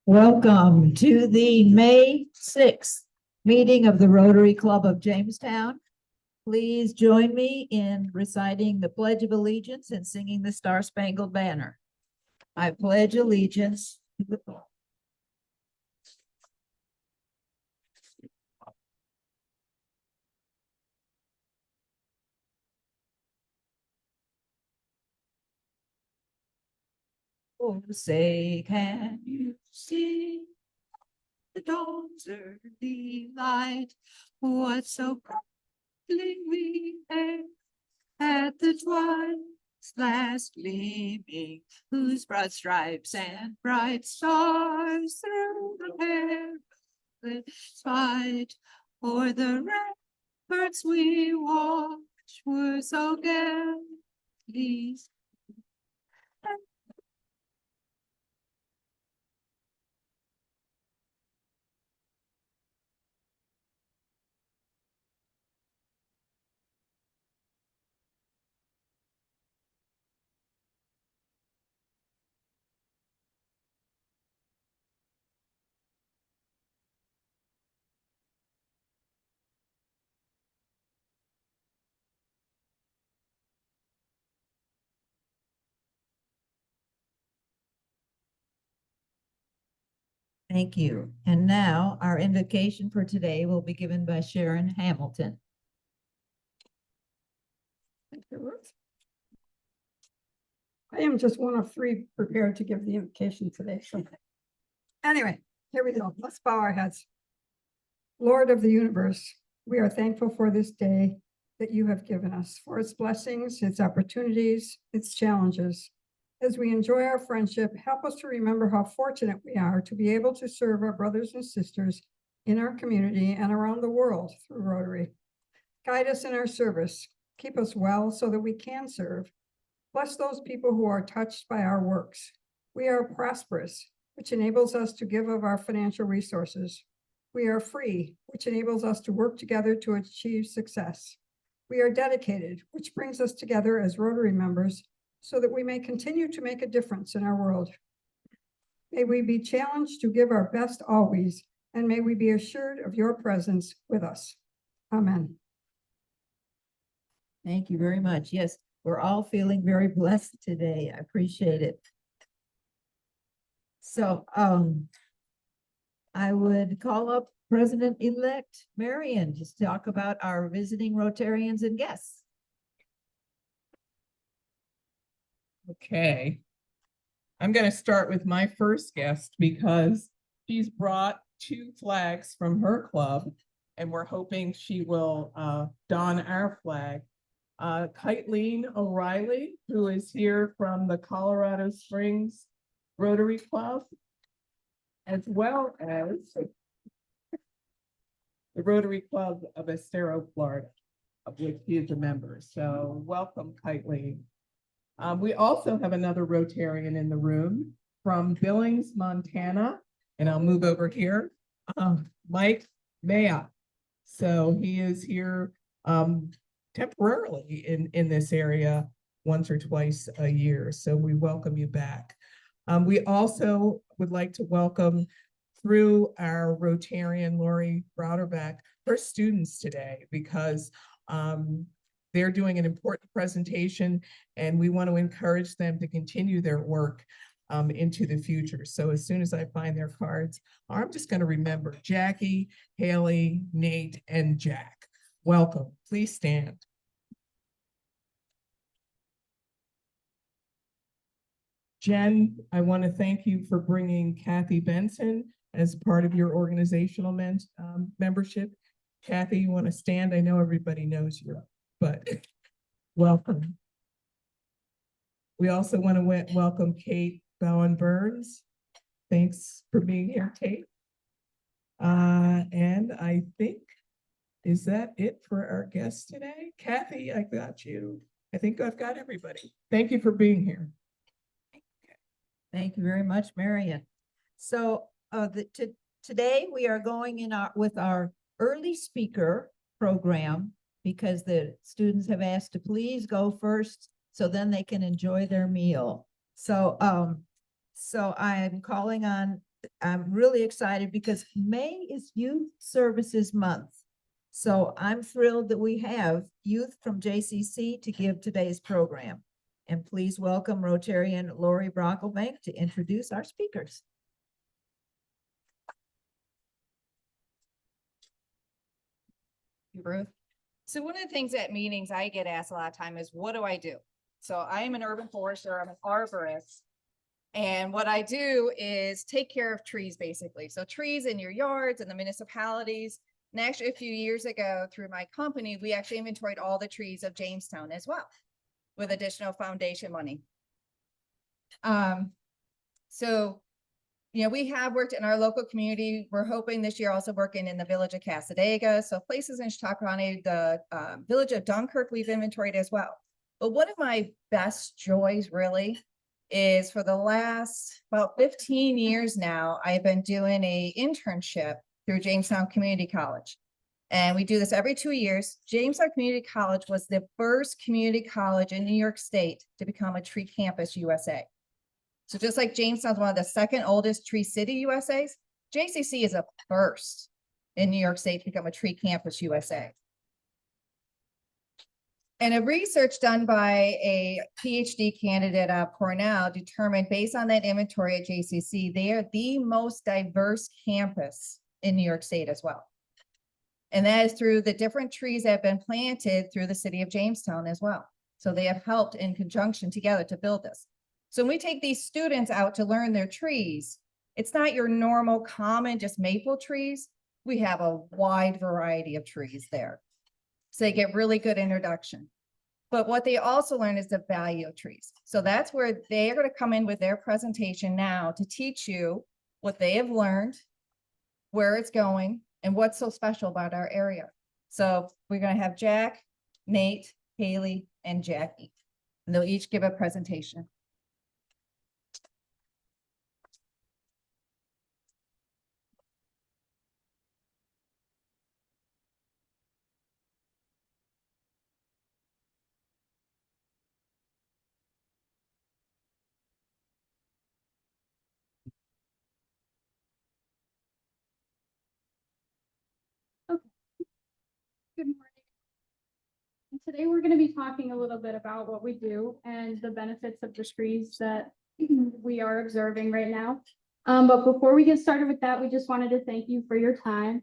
Welcome to the May 6th meeting of the Rotary Club of Jamestown. Please join me in reciting the Pledge of Allegiance and singing the Star Spangled Banner. I pledge allegiance to the flag. Oh, say, can you see the dawn's early light? What so brightly we hailed at the twilight's last gleaming, whose broad stripes and bright stars through the perilous fight o'er the ramparts we watch were so gallantly. Thank you. And now our invocation for today will be given by Sharon Hamilton. Thank you, Ruth. I am just one of three prepared to give the invocation today. So anyway, here we go. Let's bow our heads. Lord of the universe, we are thankful for this day that you have given us, for its blessings, its opportunities, its challenges. As we enjoy our friendship, help us to remember how fortunate we are to be able to serve our brothers and sisters in our community and around the world through Rotary. Guide us in our service. Keep us well so that we can serve. Bless those people who are touched by our works. We are prosperous, which enables us to give of our financial resources. We are free, which enables us to work together to achieve success. We are dedicated, which brings us together as Rotary members so that we may continue to make a difference in our world. May we be challenged to give our best always, and may we be assured of your presence with us. Amen. Thank you very much. Yes, we're all feeling very blessed today. I appreciate it. So I would call up President-elect Marion to talk about our visiting Rotarians and guests. Okay. I'm going to start with my first guest because she's brought 2 flags from her club, and we're hoping she will don our flag. Kiteleen O'Reilly, who is here from the Colorado Springs Rotary Club, as well as the Rotary Club of Estero, Florida, of which she is a member. So welcome, Kiteleen. We also have another Rotarian in the room from Billings, Montana, and I'll move over here, Mike Maya. So he is here temporarily in this area once or twice a year. So we welcome you back. We also would like to welcome through our Rotarian, Lori Browderback, her students today, because they're doing an important presentation and we want to encourage them to continue their work into the future. So as soon as I find their cards, I'm just going to remember Jackie, Haley, Nate, and Jack. Welcome. Please stand. Jen, I want to thank you for bringing Kathy Benson as part of your organizational membership. Kathy, you want to stand? I know everybody knows you, but welcome. We also want to welcome Kate Bowen Burns. Thanks for being here, Kate. And I think, is that it for our guests today? Kathy, I got you. I think I've got everybody. Thank you for being here. Thank you very much, Marion. So today we are going with our early speaker program because the students have asked to please go first so then they can enjoy their meal. So I'm calling on I'm really excited because May is Youth Services Month. So I'm thrilled that we have youth from JCC to give today's program. And please welcome Rotarian Lori Brocklebank to introduce our speakers. Ruth. So one of the things at meetings I get asked a lot of time is, what do I do? So I am an urban forester, I'm an arborist. And what I do is take care of trees, basically. So trees in your yards and the municipalities. And actually, a few years ago, through my company, we actually inventoried all the trees of Jamestown as well, with additional foundation money. So, you know, we have worked in our local community. We're hoping this year also working in the village of Cassadaga. So places in Chautauqua County, the village of Dunkirk, we've inventoried as well. But one of my best joys really is for the last about 15 years now, I've been doing a internship through Jamestown Community College. And we do this every 2 years. Jamestown Community College was the first community college in New York State to become a tree campus USA. So just like Jamestown's one of the second oldest tree city USAs, JCC is a first in New York State to become a tree campus USA. And a research done by a PhD candidate at Cornell determined, based on that inventory at JCC, they are the most diverse campus in New York State as well. And that is through the different trees that have been planted through the city of Jamestown as well. So they have helped in conjunction together to build this. So when we take these students out to learn their trees, it's not your normal common just maple trees. We have a wide variety of trees there. So they get really good introduction. But what they also learn is the value of trees. So that's where they're going to come in with their presentation now to teach you what they have learned, where it's going, and what's so special about our area. So we're going to have Jack, Nate, Haley, and Jackie. And they'll each give a presentation. Good morning. And today we're going to be talking a little bit about what we do and the benefits of the trees that we are observing right now. But before we get started with that, we just wanted to thank you for your time.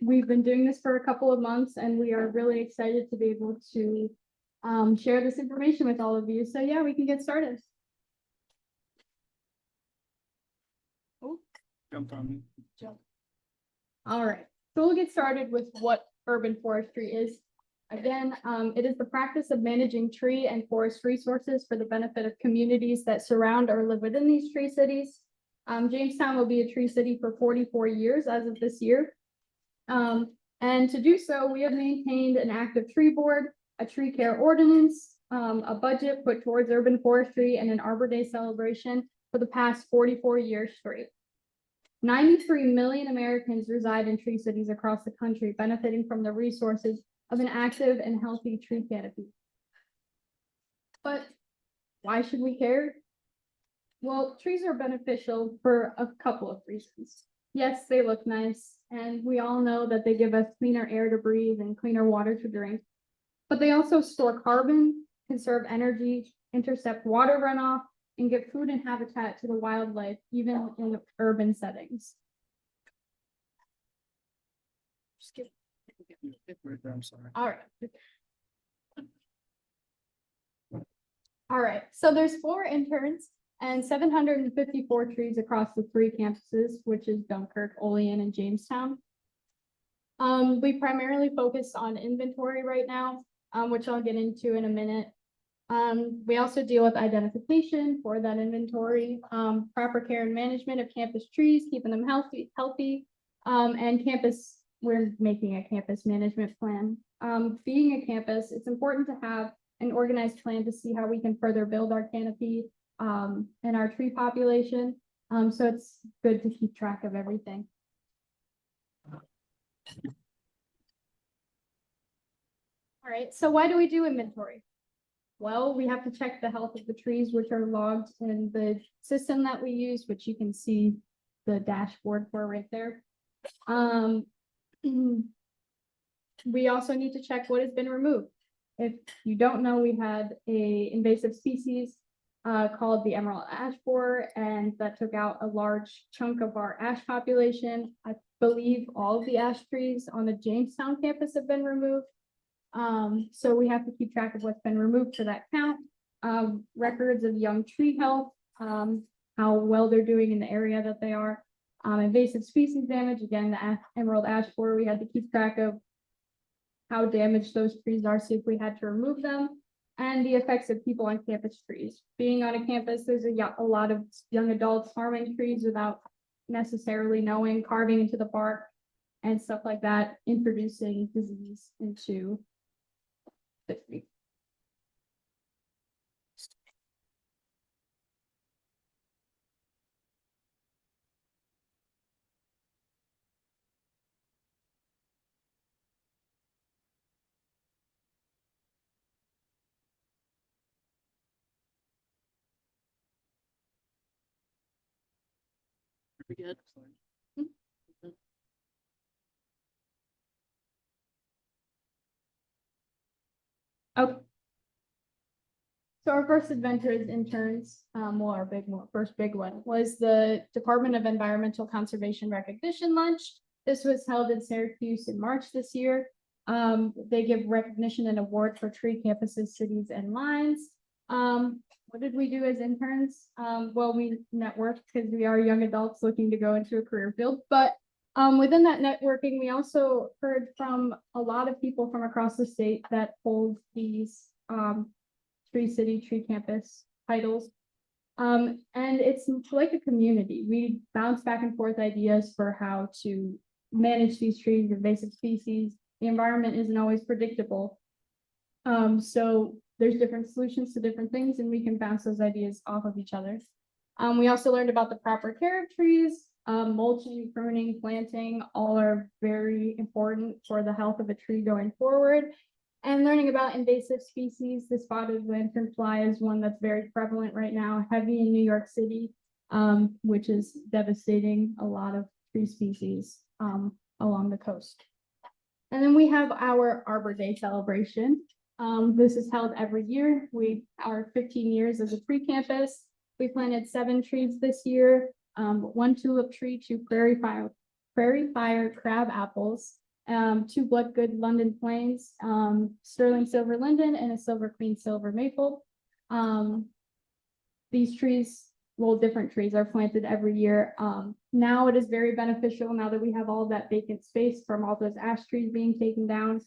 We've been doing this for a couple of months and we are really excited to be able to share this information with all of you. So yeah, we can get started. Oh. Jumped on me. All right, so we'll get started with what urban forestry is. Again, it is the practice of managing tree and forest resources for the benefit of communities that surround or live within these tree cities. Jamestown will be a tree city for 44 years as of this year. And to do so, we have maintained an active tree board, a tree care ordinance, a budget put towards urban forestry, and an Arbor Day celebration for the past 44 years straight. 93 million Americans reside in tree cities across the country, benefiting from the resources of an active and healthy tree canopy. But why should we care? Well, trees are beneficial for a couple of reasons. Yes, they look nice, and we all know that they give us cleaner air to breathe and cleaner water to drink. But they also store carbon, conserve energy, intercept water runoff, and give food and habitat to the wildlife, even in urban settings. I'm sorry. All right. All right, so there's 4 interns and 754 trees across the 3 campuses, which is Dunkirk, Olean, and Jamestown. We primarily focus on inventory right now, which I'll get into in a minute. We also deal with identification for that inventory, proper care and management of campus trees, keeping them healthy, and campus, we're making a campus management plan. Being a campus, it's important to have an organized plan to see how we can further build our canopy and our tree population. So it's good to keep track of everything. All right, so why do we do inventory? Well, we have to check the health of the trees, which are logged in the system that we use, which you can see the dashboard for right there. We also need to check what has been removed. If you don't know, we had a invasive species called the emerald ash borer, and that took out a large chunk of our ash population. I believe all of the ash trees on the Jamestown campus have been removed. So we have to keep track of what's been removed for that count. Records of young tree health, how well they're doing in the area that they are. Invasive species damage, again, the emerald ash borer, we had to keep track of how damaged those trees are, see if we had to remove them, and the effects of people on campus trees. Being on a campus, there's a lot of young adults harming trees without necessarily knowing, carving into the bark and stuff like that, introducing disease into the tree. We good? Okay. So our first adventure as interns, first big one was the Department of Environmental Conservation Recognition Lunch. This was held in Syracuse in March this year. They give recognition and award for tree campuses, cities, and lines. What did we do as interns? Well, we networked because we are young adults looking to go into a career field, but within that networking, we also heard from a lot of people from across the state that hold these Tree City, Tree Campus titles. And it's like a community. We bounce back and forth ideas for how to manage these trees, invasive species. The environment isn't always predictable. So there's different solutions to different things, and we can bounce those ideas off of each other. We also learned about the proper care of trees, mulching, pruning, planting, all are very important for the health of a tree going forward. And learning about invasive species, the spotted lanternfly is one that's very prevalent right now, heavy in New York City, which is devastating a lot of tree species along the coast. And then we have our Arbor Day celebration. This is held every year. We are 15 years as a tree campus. We planted 7 trees this year, 1 tulip tree, 2 prairie fire crab apples, 2 blood-good London planes, sterling silver linden, and a silver queen silver maple. These trees, well, different trees are planted every year. Now it is very beneficial now that we have all that vacant space from all those ash trees being taken down.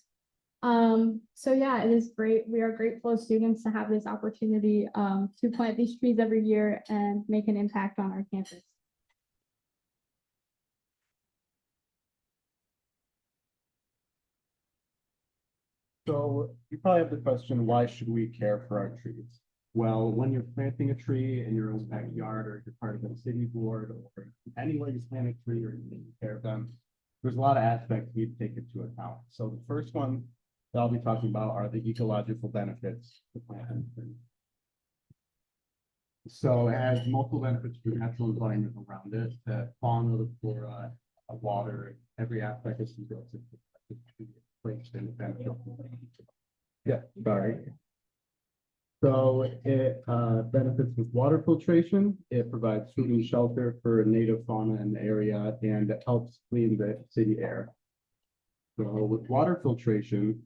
So yeah, it is great. We are grateful as students to have this opportunity to plant these trees every year and make an impact on our campus. So you probably have the question, why should we care for our trees? Well, when you're planting a tree in your own backyard, or you're part of a city board, or anywhere you plant a tree or you take care of them, there's a lot of aspects you need to take into account. So the first one that I'll be talking about are the ecological benefits to planting a tree. So it has multiple benefits for the natural environment around it, the fauna, the flora, water, every aspect is placed in the benefit. Yeah, sorry. So it benefits with water filtration. It provides food and shelter for native fauna in the area, and it helps clean the city air. So with water filtration,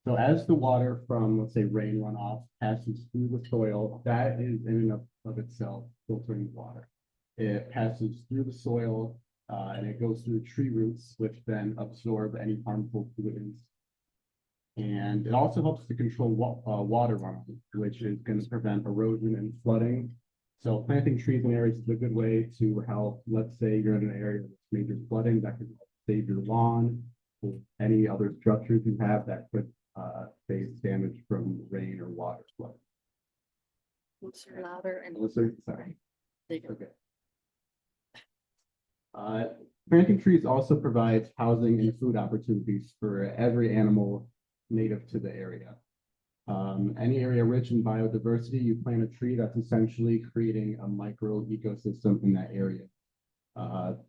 so as the water from, let's say, rain runoff passes through the soil, that is in and of itself filtering water. It passes through the soil and it goes through tree roots, which then absorb any harmful pollutants. And it also helps to control water runoff, which is going to prevent erosion and flooding. So planting trees in areas is a good way to help. Let's say you're in an area with major flooding, that could save your lawn or any other structures you have that could face damage from rain or water flow. Closer, louder, and Sorry. bigger. Okay. Planting trees also provides housing and food opportunities for every animal native to the area. Any area rich in biodiversity, you plant a tree, that's essentially creating a micro ecosystem in that area.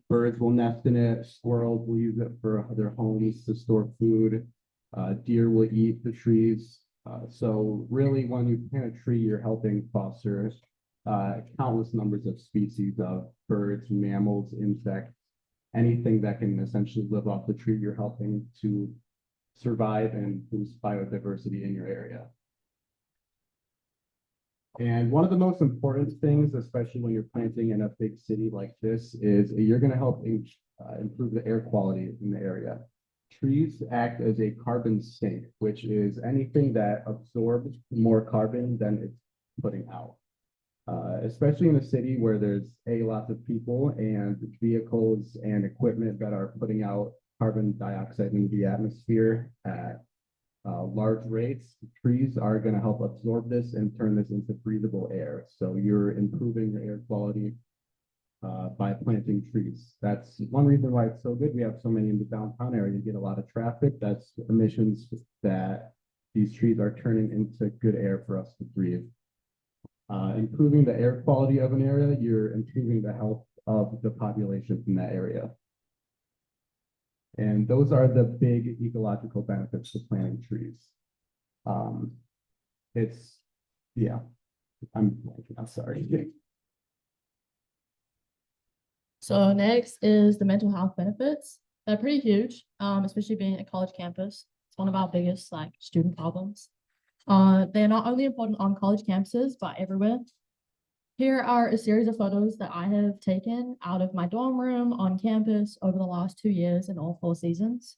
Birds will nest in it, squirrels will use it for their homes to store food. Deer will eat the trees. So really, when you plant a tree, you're helping foster countless numbers of species of birds, mammals, insects, anything that can essentially live off the tree. You're helping to survive and boost biodiversity in your area. And one of the most important things, especially when you're planting in a big city like this, is you're going to help improve the air quality in the area. Trees act as a carbon sink, which is anything that absorbs more carbon than it's putting out. Especially in a city where there's lots of people and vehicles and equipment that are putting out carbon dioxide into the atmosphere at large rates, trees are going to help absorb this and turn this into breathable air. So you're improving your air quality by planting trees. That's one reason why it's so good. We have so many in the downtown area. You get a lot of traffic. That's emissions that these trees are turning into good air for us to breathe. Improving the air quality of an area, you're improving the health of the population in that area. And those are the big ecological benefits of planting trees. I'm sorry. So next is the mental health benefits. They're pretty huge, especially being a college campus. It's one of our biggest student problems. They're not only important on college campuses, but everywhere. Here are a series of photos that I have taken out of my dorm room on campus over the last 2 years in all 4 seasons.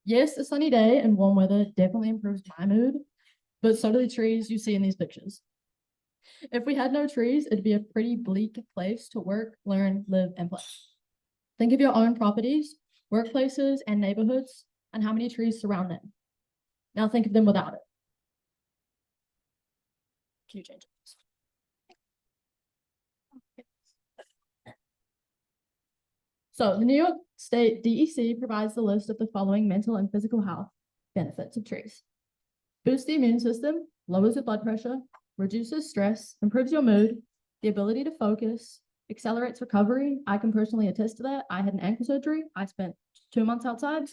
Yes, a sunny day and warm weather definitely improves my mood, but so do the trees you see in these pictures. If we had no trees, it'd be a pretty bleak place to work, learn, live, and play. Think of your own properties, workplaces, and neighborhoods, and how many trees surround them. Now think of them without it. Can you change it? So the New York State DEC provides the list of the following mental and physical health benefits of trees. Boosts the immune system, lowers your blood pressure, reduces stress, improves your mood, the ability to focus, accelerates recovery. I can personally attest to that. I had an ankle surgery. I spent 2 months outside.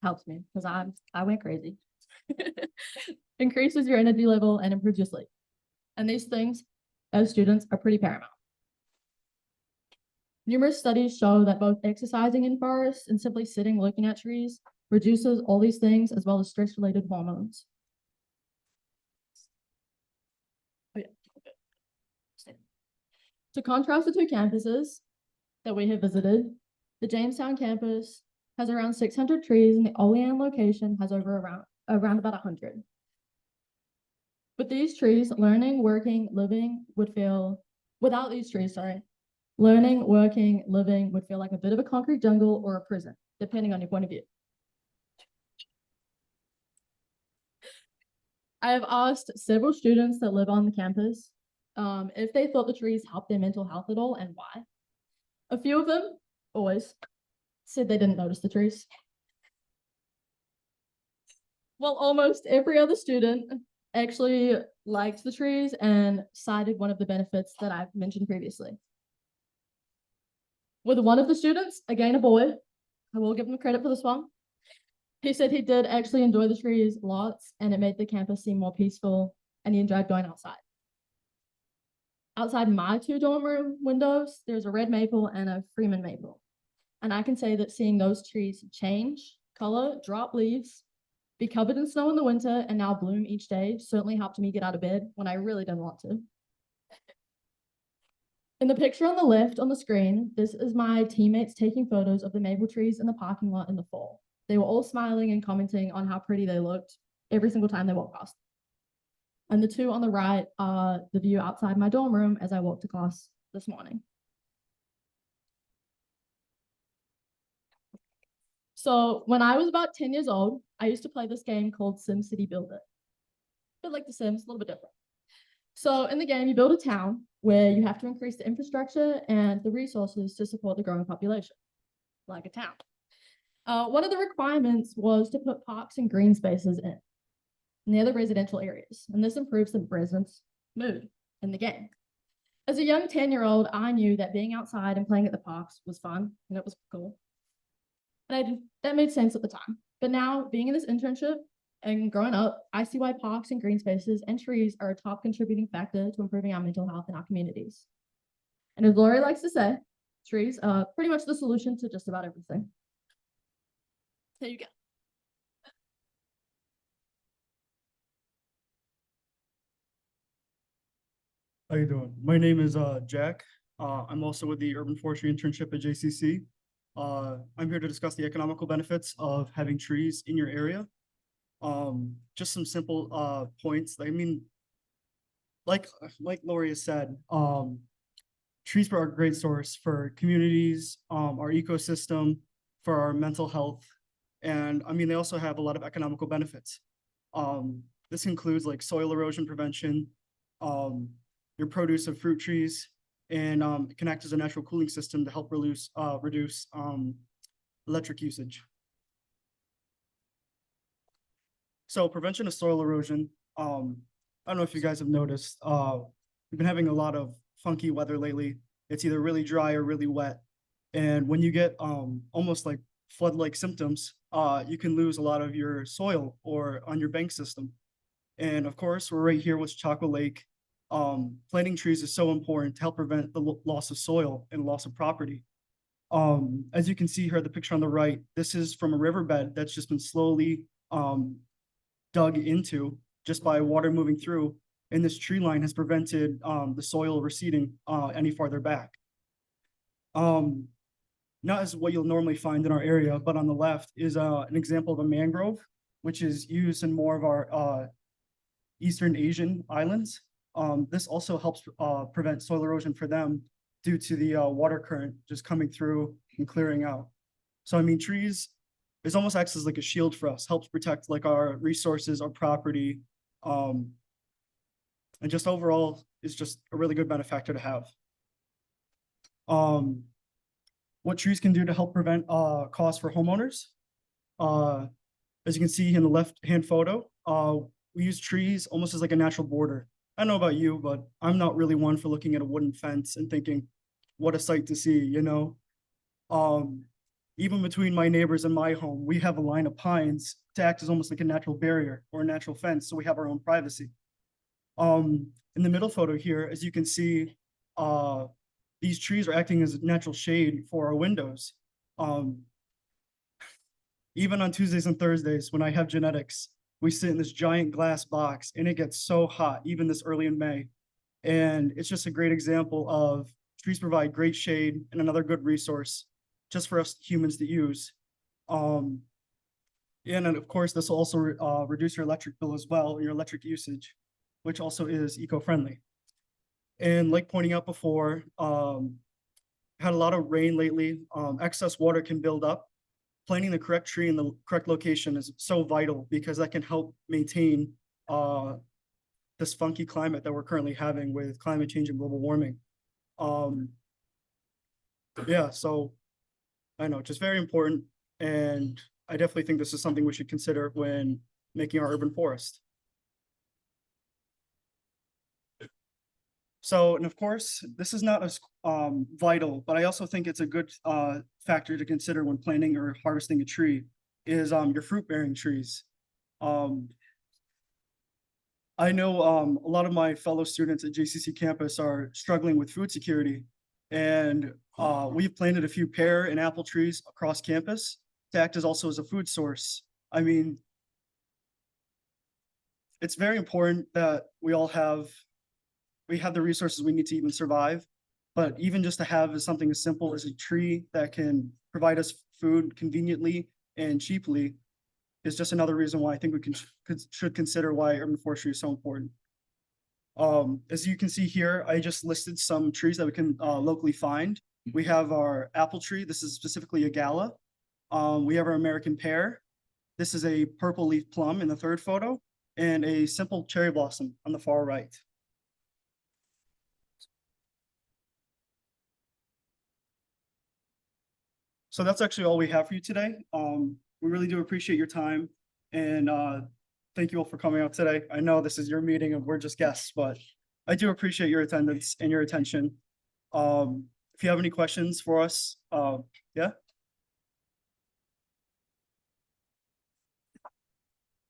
Helps me because I went crazy. Increases your energy level and improves your sleep. And these things, as students, are pretty paramount. Numerous studies show that both exercising in forests and simply sitting looking at trees reduces all these things as well as stress-related hormones. To contrast the 2 campuses that we have visited, the Jamestown campus has around 600 trees and the Olean location has around about 100. With these trees, learning, working, living would feel, without these trees, learning, working, living would feel like a bit of a concrete jungle or a prison, depending on your point of view. I have asked several students that live on the campus if they thought the trees helped their mental health at all and why. A few of them, always, said they didn't notice the trees. Well, almost every other student actually liked the trees and cited one of the benefits that I've mentioned previously. With one of the students, again a boy, I will give him credit for this one. He said he did actually enjoy the trees lots and it made the campus seem more peaceful and he enjoyed going outside. Outside my 2 dorm room windows, there's a red maple and a Freeman maple. And I can say that seeing those trees change color, drop leaves, be covered in snow in the winter, and now bloom each day certainly helped me get out of bed when I really didn't want to. In the picture on the left on the screen, this is my teammates taking photos of the maple trees in the parking lot in the fall. They were all smiling and commenting on how pretty they looked every single time they walked past. And the 2 on the right are the view outside my dorm room as I walked to class this morning. So when I was about 10 years old, I used to play this game called SimCity Build It. A bit like The Sims, a little bit different. So in the game, you build a town where you have to increase the infrastructure and the resources to support the growing population, like a town. One of the requirements was to put parks and green spaces in near the residential areas, and this improves the residents' mood in the game. As a young 10-year-old, I knew that being outside and playing at the parks was fun and it was cool. And that made sense at the time. But now, being in this internship and growing up, I see why parks and green spaces and trees are a top contributing factor to improving our mental health in our communities. And as Lori likes to say, trees are pretty much the solution to just about everything. There you go. How you doing? My name is Jack. I'm also with the Urban Forestry internship at JCC. I'm here to discuss the economical benefits of having trees in your area. Just some simple points. I mean, like Lori has said, trees are a great source for communities, our ecosystem, for our mental health. And I mean, they also have a lot of economical benefits. This includes like soil erosion prevention, your produce of fruit trees, and it can act as a natural cooling system to help reduce electric usage. So prevention of soil erosion. I don't know if you guys have noticed, we've been having a lot of funky weather lately. It's either really dry or really wet. And when you get almost like flood-like symptoms, you can lose a lot of your soil or on your bank system. And of course, we're right here with Chaco Lake. Planting trees is so important to help prevent the loss of soil and loss of property. As you can see here, the picture on the right, this is from a riverbed that's just been slowly dug into just by water moving through. And this tree line has prevented the soil receding any farther back. Not as what you'll normally find in our area, but on the left is an example of a mangrove, which is used in more of our Eastern Asian islands. This also helps prevent soil erosion for them due to the water current just coming through and clearing out. So I mean, trees, it almost acts as like a shield for us, helps protect like our resources, our property, and just overall is just a really good benefactor to have. What trees can do to help prevent costs for homeowners. As you can see in the left-hand photo, we use trees almost as like a natural border. I don't know about you, but I'm not really one for looking at a wooden fence and thinking, what a sight to see, you know? Even between my neighbors and my home, we have a line of pines to act as almost like a natural barrier or a natural fence, so we have our own privacy. In the middle photo here, as you can see, these trees are acting as a natural shade for our windows. Even on Tuesdays and Thursdays, when I have genetics, we sit in this giant glass box and it gets so hot, even this early in May. And it's just a great example of trees provide great shade and another good resource just for us humans to use. And then of course, this will also reduce your electric bill as well, your electric usage, which also is eco-friendly. And like pointing out before, had a lot of rain lately, excess water can build up. Planting the correct tree in the correct location is so vital because that can help maintain this funky climate that we're currently having with climate change and global warming. Yeah, so I know, just very important. And I definitely think this is something we should consider when making our urban forest. So, and of course, this is not as vital, but I also think it's a good factor to consider when planting or harvesting a tree is your fruit-bearing trees. I know a lot of my fellow students at JCC campus are struggling with food security, and we've planted a few pear and apple trees across campus to act as also as a food source. I mean, it's very important that we have the resources we need to even survive, but even just to have something as simple as a tree that can provide us food conveniently and cheaply is just another reason why I think we should consider why urban forestry is so important. As you can see here, I just listed some trees that we can locally find. We have our apple tree. This is specifically a gala. We have our American pear. This is a purple leaf plum in the third photo, and a simple cherry blossom on the far right. So that's actually all we have for you today. We really do appreciate your time and thank you all for coming out today. I know this is your meeting and we're just guests, but I do appreciate your attendance and your attention. If you have any questions for us, yeah.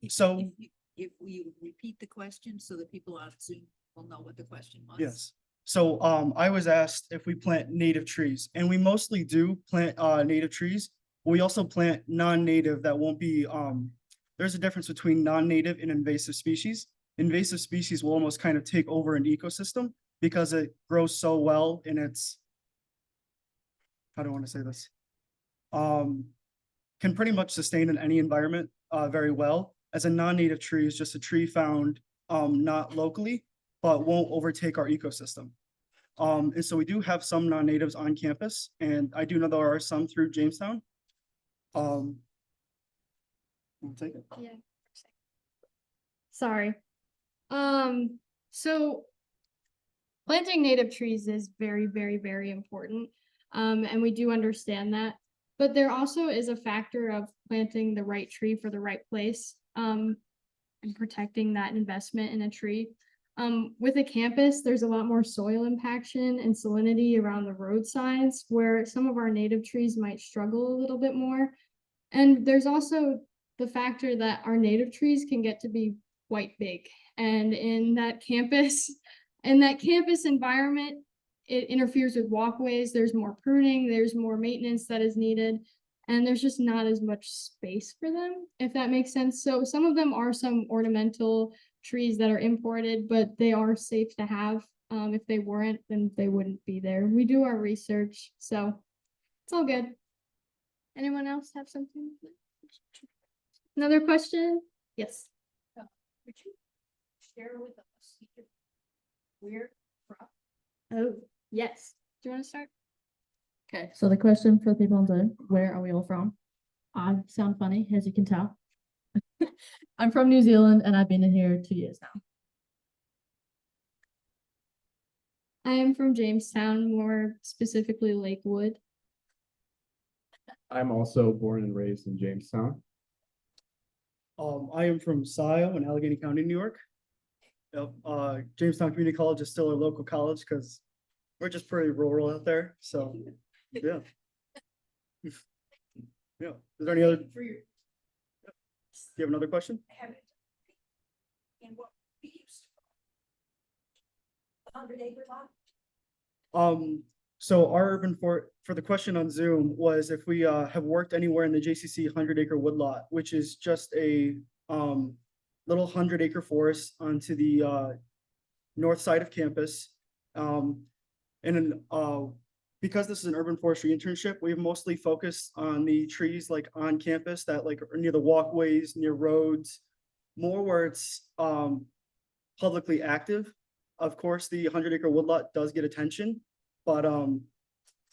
So, If we repeat the question so that people on Zoom will know what the question was. yes. So, I was asked if we plant native trees, and we mostly do plant, native trees. We also plant non-native that won't be, there's a difference between non-native and invasive species. Invasive species will almost kind of take over an ecosystem because it grows so well and it's, how do I want to say this? Can pretty much sustain in any environment, very well. As a non-native tree is just a tree found, not locally, but won't overtake our ecosystem. And so we do have some non-natives on campus, and I do know there are some through Jamestown. We'll take it. Yeah. Sorry. So planting native trees is very, very, very important. And we do understand that. But there also is a factor of planting the right tree for the right place, and protecting that investment in a tree. With a campus, there's a lot more soil impaction and salinity around the roadsides where some of our native trees might struggle a little bit more. And there's also the factor that our native trees can get to be quite big. And in that campus environment, it interferes with walkways. There's more pruning, there's more maintenance that is needed, and there's just not as much space for them, if that makes sense. So some of them are some ornamental trees that are imported, but they are safe to have. If they weren't, then they wouldn't be there. We do our research, so it's all good. Anyone else have something? Another question? Yes. Would you share with us where from? Oh, yes. Do you want to start? Okay, so the question for the people on Zoom, where are we all from? I sound funny, as you can tell. I'm from New Zealand and I've been in here 2 years now. I am from Jamestown, more specifically Lakewood. I'm also born and raised in Jamestown. I am from Scioto in Allegheny County, New York. Yep, Jamestown Community College is still our local college because we're just pretty rural out there, so, yeah. Yeah, is there any other? Do you have another question? And what we used to 100-acre lot? So our urban for the question on Zoom was if we have worked anywhere in the JCC 100-acre woodlot, which is just a little 100-acre forest onto the north side of campus. Because this is an urban forestry internship, we've mostly focused on the trees like on campus that like are near the walkways, near roads, more where it's publicly active. Of course, the 100-acre woodlot does get attention, but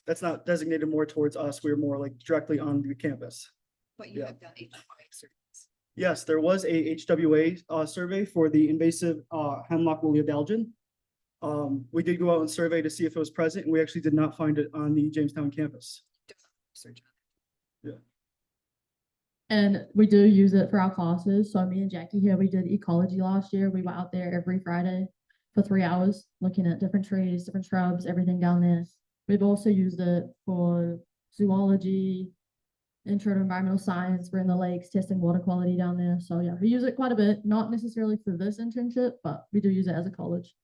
that's not designated more towards us. We're more like directly on the campus. But you Yeah. have done HOA surveys. Yes, there was a HWA survey for the invasive hemlock woolly adelgid. We did go out and survey to see if it was present, and we actually did not find it on the Jamestown campus. Research on And we do use it for our classes. So me and Jackie here, we did ecology last year. We were out there every Friday for 3 hours, looking at different trees, different shrubs, everything down there. We've also used it for zoology, intro to environmental science. We're in the lakes testing water quality down there. So yeah, we use it quite a bit, not necessarily for this internship, but we do use it as a college.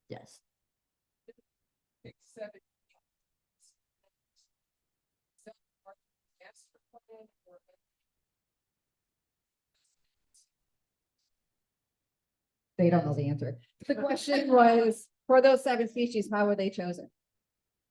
Yes. They don't know the answer. The question was, for those 7 species, how were they chosen?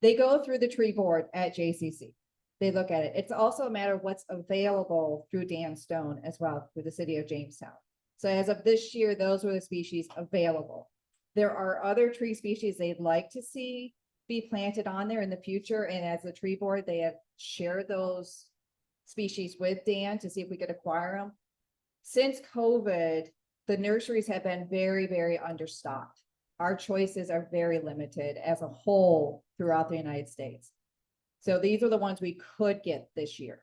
They go through the tree board at JCC. They look at it. It's also a matter of what's available through Dan Stone as well, through the city of Jamestown. So as of this year, those were the species available. There are other tree species they'd like to see be planted on there in the future. And as a tree board, they have shared those species with Dan to see if we could acquire them. Since COVID, the nurseries have been very, very understocked. Our choices are very limited as a whole throughout the United States. So these are the ones we could get this year.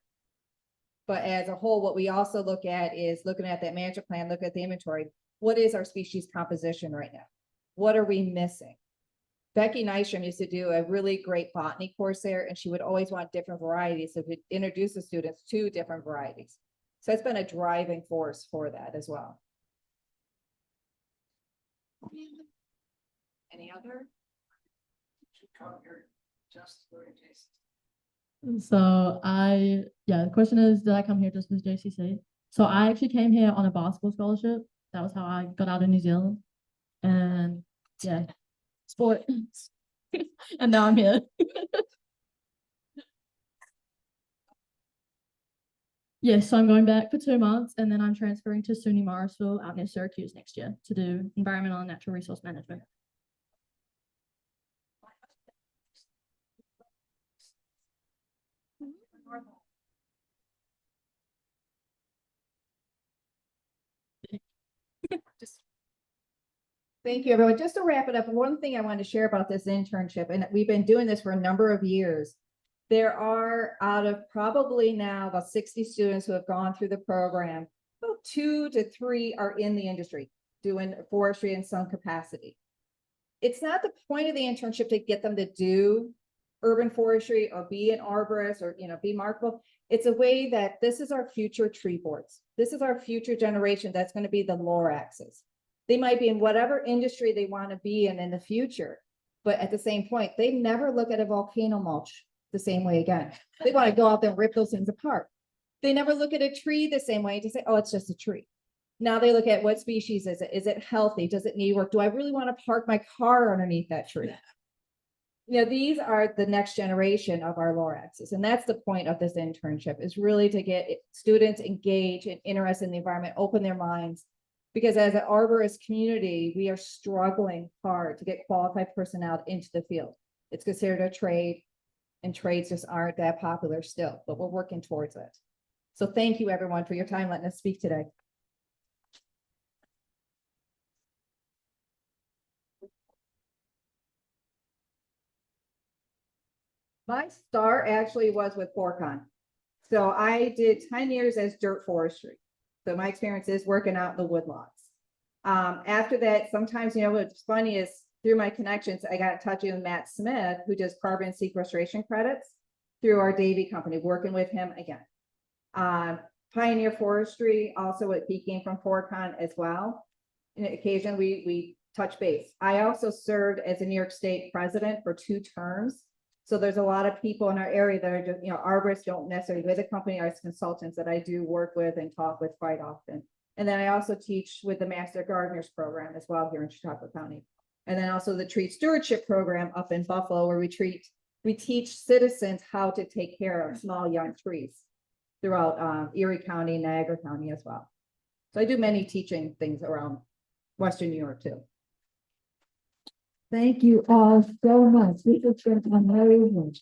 But as a whole, what we also look at is looking at that management plan, look at the inventory. What is our species composition right now? What are we missing? Becky Nystrom used to do a really great botany course there, and she would always want different varieties. So we introduce the students to different varieties. So it's been a driving force for that as well. Any other? So the question is, did I come here just with JCC? So I actually came here on a basketball scholarship. That was how I got out of New Zealand. And yeah, sport. And now I'm here. Yes, so I'm going back for 2 months and then I'm transferring to SUNY Morrisville out near Syracuse next year to do environmental and natural resource management. Thank you, everyone. Just to wrap it up, one thing I wanted to share about this internship, and we've been doing this for a number of years. There are, out of probably now about 60 students who have gone through the program, about 2 to 3 are in the industry doing forestry in some capacity. It's not the point of the internship to get them to do urban forestry or be an arborist or, be marketable. It's a way that this is our future tree boards. This is our future generation. That's going to be the Loraxes. They might be in whatever industry they want to be in the future. But at the same point, they never look at a volcano mulch the same way again. They want to go out there and rip those things apart. They never look at a tree the same way to say, oh, it's just a tree. Now they look at what species is it? Is it healthy? Does it need work? Do I really want to park my car underneath that tree? These are the next generation of our Loraxes. And that's the point of this internship, is really to get students engaged and interested in the environment, open their minds. Because as an arborist community, we are struggling hard to get qualified personnel into the field. It's considered a trade, and trades just aren't that popular still, but we're working towards it. So thank you, everyone, for your time letting us speak today. My start actually was with Forcon. So I did 10 years as dirt forestry. So my experience is working out in the woodlots. After that, sometimes, what's funny is through my connections, I got in touch with Matt Smith, who does carbon sequestration credits through our Davy company, working with him again. Pioneer Forestry, also he came from Forcon as well. And occasionally we touch base. I also served as a New York State president for 2 terms. So there's a lot of people in our area that are just, arborists don't necessarily with the company as consultants that I do work with and talk with quite often. And then I also teach with the Master Gardeners program as well here in Chautauqua County. And then also the tree stewardship program up in Buffalo, where we teach citizens how to take care of small young trees throughout Erie County, Niagara County as well. So I do many teaching things around Western New York too. Thank you all so much. This has been amazing.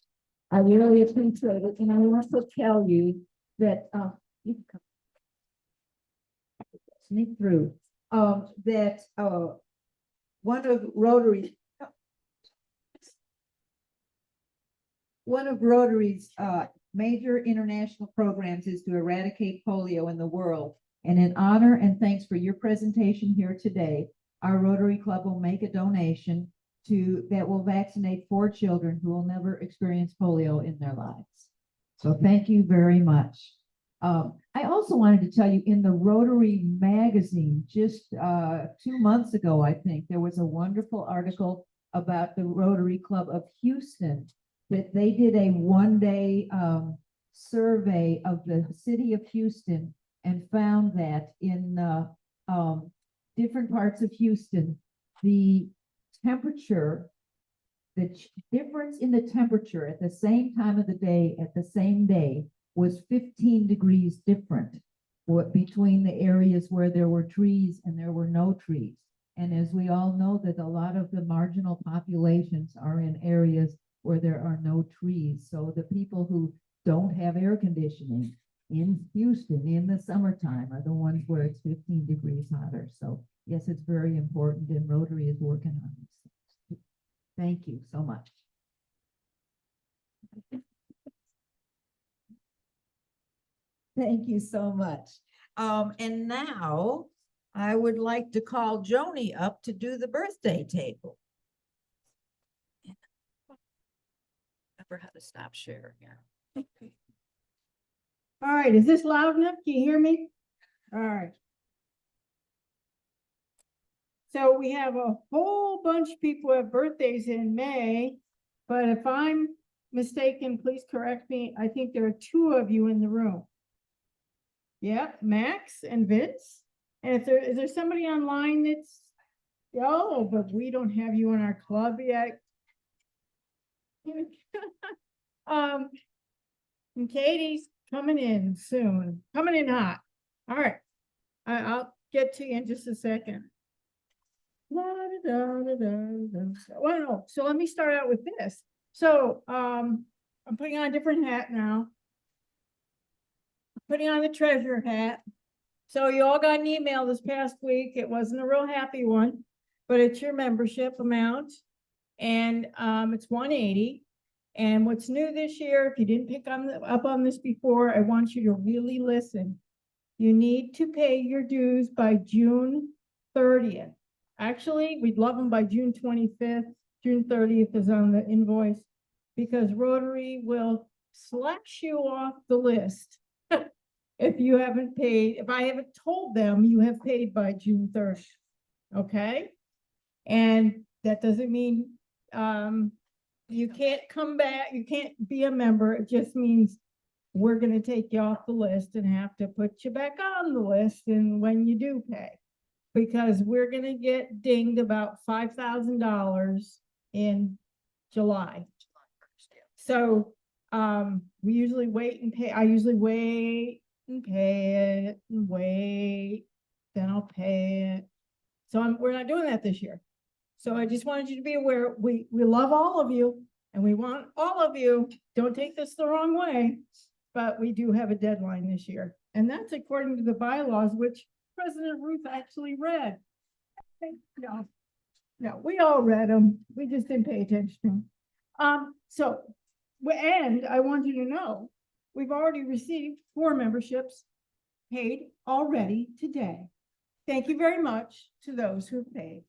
I really appreciate it. And I want to tell you that you can come. Sneak through that one of Rotary's major international programs is to eradicate polio in the world. And in honor and thanks for your presentation here today, our Rotary Club will make a donation that will vaccinate 4 children who will never experience polio in their lives. So thank you very much. I also wanted to tell you, in the Rotary magazine, just 2 months ago, I think, there was a wonderful article about the Rotary Club of Houston, that they did a 1-day survey of the city of Houston and found that in different parts of Houston, the temperature, the difference in the temperature at the same time of the day, at the same day, was 15 degrees different between the areas where there were trees and there were no trees. And as we all know, that a lot of the marginal populations are in areas where there are no trees. So the people who don't have air conditioning in Houston in the summertime are the ones where it's 15 degrees hotter. So yes, it's very important, and Rotary is working on these things. Thank you so much. Thank you so much. And now I would like to call Joni up to do the birthday table. Remember how to stop sharing here. All right, is this loud enough? Can you hear me? All right. So we have a whole bunch of people who have birthdays in May, but if I'm mistaken, please correct me. I think there are 2 of you in the room. Yeah, Max and Vince. And is there somebody online that's, oh, but we don't have you in our club yet. And Katie's coming in soon, coming in hot. All right, I'll get to you in just a second. Well, no, so let me start out with this. So, I'm putting on a different hat now. Putting on the treasurer hat. So you all got an email this past week. It wasn't a real happy one, but it's your membership amount. And it's 180. And what's new this year, if you didn't pick up on this before, I want you to really listen. You need to pay your dues by June 30th. Actually, we'd love them by June 25th. June 30th is on the invoice, because Rotary will slash you off the list if you haven't paid. If I haven't told them you have paid by June 30th, okay? And that doesn't mean you can't come back, you can't be a member. It just means we're going to take you off the list and have to put you back on the list and when you do pay, because we're going to get dinged about $5,000 in July. So we usually wait and pay. I usually wait and pay it and wait, then I'll pay it. So we're not doing that this year. So I just wanted you to be aware, we love all of you and we want all of you. Don't take this the wrong way, but we do have a deadline this year. And that's according to the bylaws, which President Ruth actually read. No, we all read them. We just didn't pay attention to them. And I want you to know, we've already received 4 memberships paid already today. Thank you very much to those who have paid.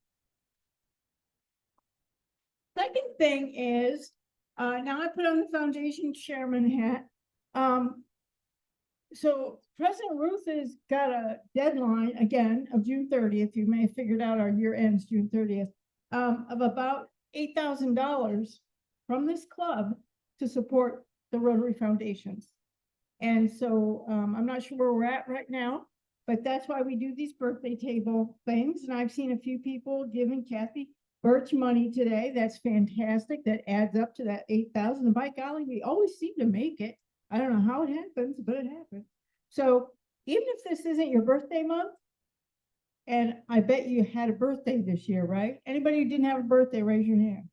Second thing is, now I put on the foundation chairman hat. So President Ruth has got a deadline again of June 30th. You may have figured out our year ends June 30th, of about $8,000 from this club to support the Rotary Foundations. And so I'm not sure where we're at right now, but that's why we do these birthday table things. And I've seen a few people giving Kathy Birch money today. That's fantastic. That adds up to that 8,000. And by golly, we always seem to make it. I don't know how it happens, but it happens. So even if this isn't your birthday month, and I bet you had a birthday this year, right? Anybody who didn't have a birthday, raise your hand.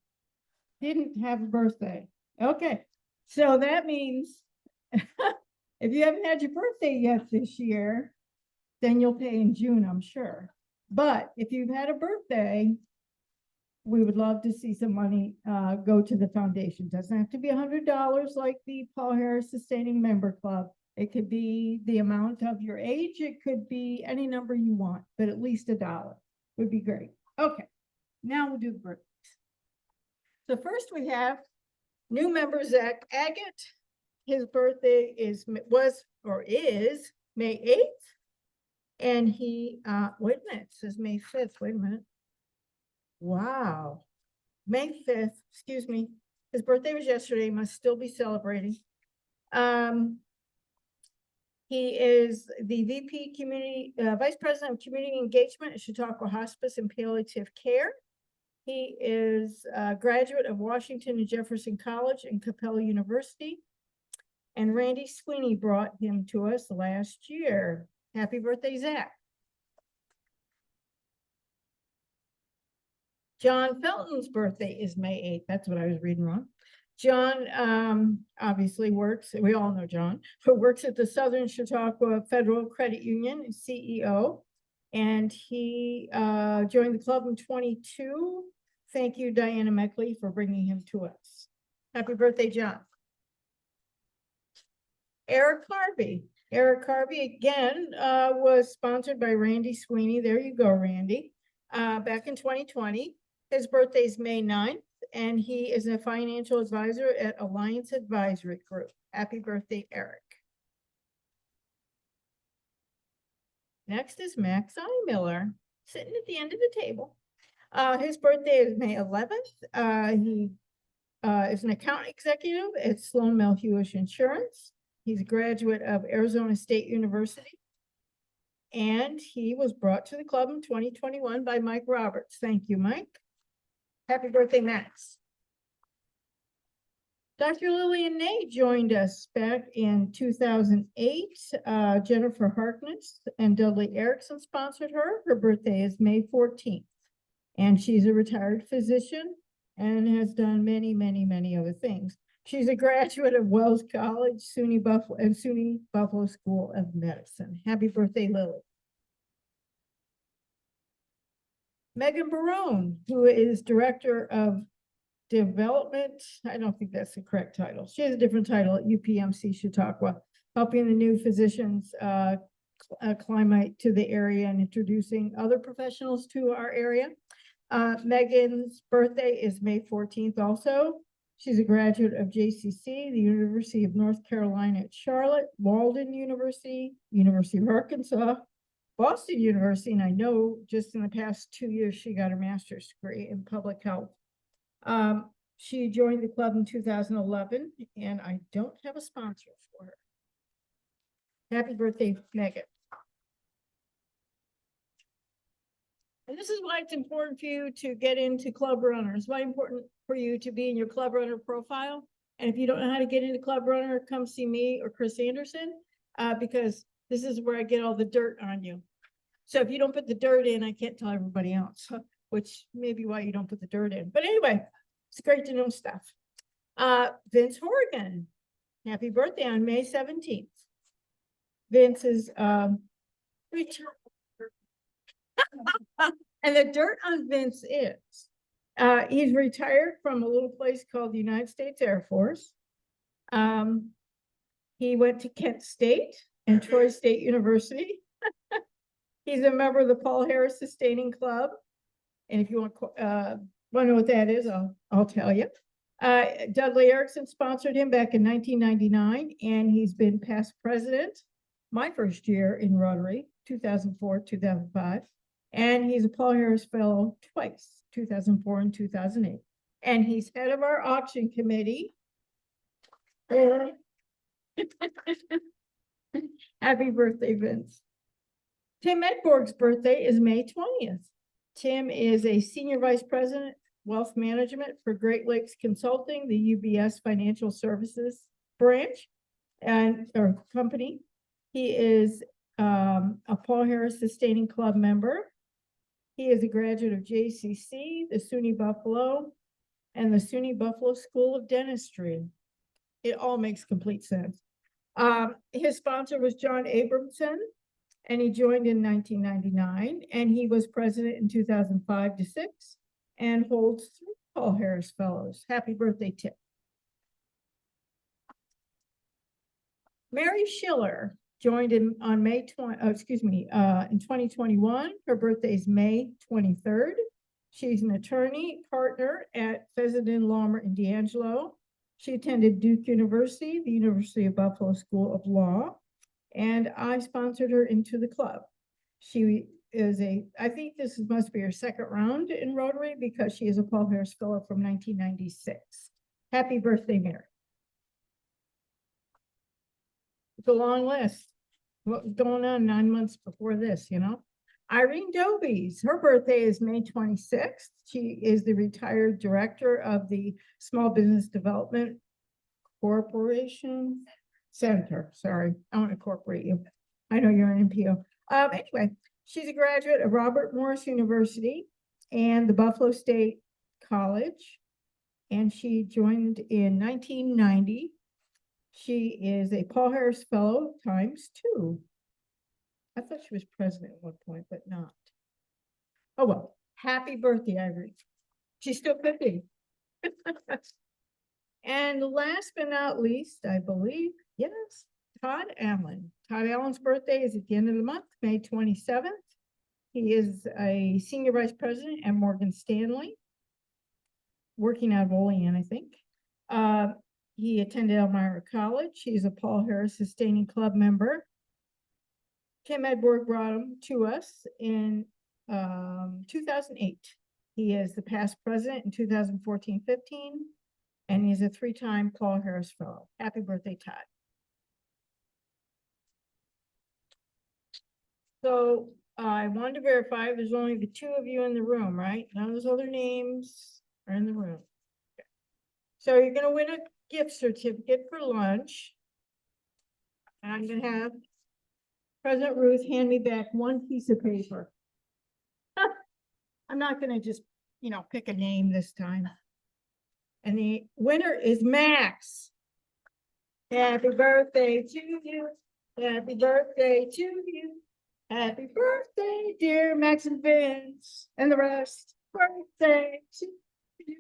Didn't have a birthday. Okay. So that means if you haven't had your birthday yet this year, then you'll pay in June, I'm sure. But if you've had a birthday, we would love to see some money go to the foundation. Doesn't have to be $100 like the Paul Harris Sustaining Member Club. It could be the amount of your age. It could be any number you want, but at least $1 would be great. Okay, now we'll do the birthdays. So first we have new member Zach Agate. His birthday is May 8th. And he, wait a minute, it says May 5th, wait a minute. Wow, May 5th, excuse me. His birthday was yesterday, must still be celebrating. He is the VP Community, Vice President of Community Engagement at Chautauqua Hospice and Palliative Care. He is a graduate of Washington and Jefferson College and Capella University. And Randy Sweeney brought him to us last year. Happy birthday, Zach. John Felton's birthday is May 8th. That's what I was reading wrong. John, obviously works, we all know John, who works at the Southern Chautauqua Federal Credit Union, CEO. And he, joined the club in 22. Thank you, Diana Meckley, for bringing him to us. Happy birthday, John. Eric Harvey. Eric Harvey again, was sponsored by Randy Sweeney. There you go, Randy. Back in 2020. His birthday is May 9th, and he is a financial advisor at Alliance Advisory Group. Happy birthday, Eric. Next is Max Miller, sitting at the end of the table. His birthday is May 11th. He is an account executive at Sloan Mel-Hewish Insurance. He's a graduate of Arizona State University. And he was brought to the club in 2021 by Mike Roberts. Thank you, Mike. Happy birthday, Max. Dr. Lillian Ney joined us back in 2008. Jennifer Harkness and Dudley Erickson sponsored her. Her birthday is May 14th. And she's a retired physician and has done many, many, many other things. She's a graduate of Wells College, SUNY Buffalo School of Medicine. Happy birthday, Lily. Megan Barone, who is Director of Development. I don't think that's the correct title. She has a different title at UPMC Chautauqua, helping the new physicians acclimate to the area and introducing other professionals to our area. Megan's birthday is May 14th also. She's a graduate of JCC, the University of North Carolina at Charlotte, Walden University, University of Arkansas, Boston University, and I know just in the past 2 years, she got her master's degree in public health. She joined the club in 2011, and I don't have a sponsor for her. Happy birthday, Megan. And this is why it's important for you to get into Club Runner. It's why it's important for you to be in your Club Runner profile. And if you don't know how to get into Club Runner, come see me or Chris Anderson, because this is where I get all the dirt on you. So if you don't put the dirt in, I can't tell everybody else, which may be why you don't put the dirt in. But anyway, it's great to know stuff. Vince Horgan, happy birthday on May 17th. Vince is return. And the dirt on Vince is, he's retired from a little place called the United States Air Force. He went to Kent State and Troy State University. He's a member of the Paul Harris Sustaining Club. And if you want to know what that is, I'll tell you. Dudley Erickson sponsored him back in 1999, and he's been past president my first year in Rotary, 2004, 2005. And he's a Paul Harris Fellow twice, 2004 and 2008. And he's head of our auction committee. Happy birthday, Vince. Tim Edborg's birthday is May 20th. Tim is a senior vice president, wealth management for Great Lakes Consulting, the UBS Financial Services branch or company. He is a Paul Harris Sustaining Club member. He is a graduate of JCC, the SUNY Buffalo, and the SUNY Buffalo School of Dentistry. It all makes complete sense. His sponsor was John Abramson, and he joined in 1999, and he was president in 2005 to 6, and holds 3 Paul Harris Fellows. Happy birthday, Tim. Mary Schiller joined in on May 20, in 2021. Her birthday is May 23rd. She's an attorney partner at Fessenden, Lawmer, and D'Angelo. She attended Duke University, the University of Buffalo School of Law, and I sponsored her into the club. She is I think this must be her second round in Rotary because she is a Paul Harris Fellow from 1996. Happy birthday, Mary. It's a long list. What was going on 9 months before this, you know? Irene Dobies, her birthday is May 26th. She is the retired director of the Small Business Development Corporation Center. Sorry, I want to incorporate you. I know you're an NPO. Anyway, she's a graduate of Robert Morris University and the Buffalo State College. and she joined in 1990. She is a Paul Harris Fellow ×2. I thought she was president at one point, but not. Oh, well, happy birthday, Ivory. She still could be. And last but not least, I believe, yes, Todd Allen. Todd Allen's birthday is at the end of the month, May 27th. He is a senior vice president at Morgan Stanley, working out of Olean, I think. He attended Elmira College. He's a Paul Harris Sustaining Club member. Tim Edward brought him to us in 2008. He is the past president in 2014-15, and he's a 3-time Paul Harris Fellow. Happy birthday, Todd. So I wanted to verify there's only the 2 of you in the room, right? None of those other names are in the room. Okay. So you're gonna win a gift certificate for lunch. And I'm gonna have President Ruth hand me back one piece of paper. I'm not gonna just, pick a name this time. And the winner is Max. Happy birthday to you. Happy birthday to you. Happy birthday, dear Max and Vince, and the rest. Birthday to you.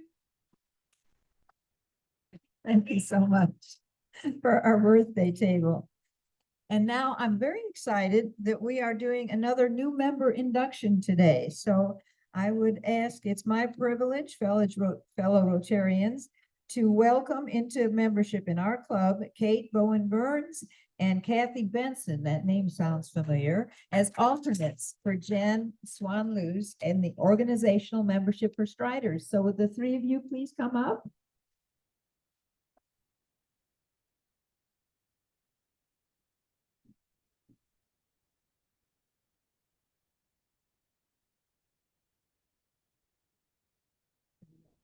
Thank you so much for our birthday table. And now I'm very excited that we are doing another new member induction today. So I would ask, it's my privilege, fellow Rotarians, to welcome into membership in our club, Kate Bowen Burns and Kathy Benson, that name sounds familiar, as alternates for Jen Swanluz and the organizational membership for Striders. So would the 3 of you please come up?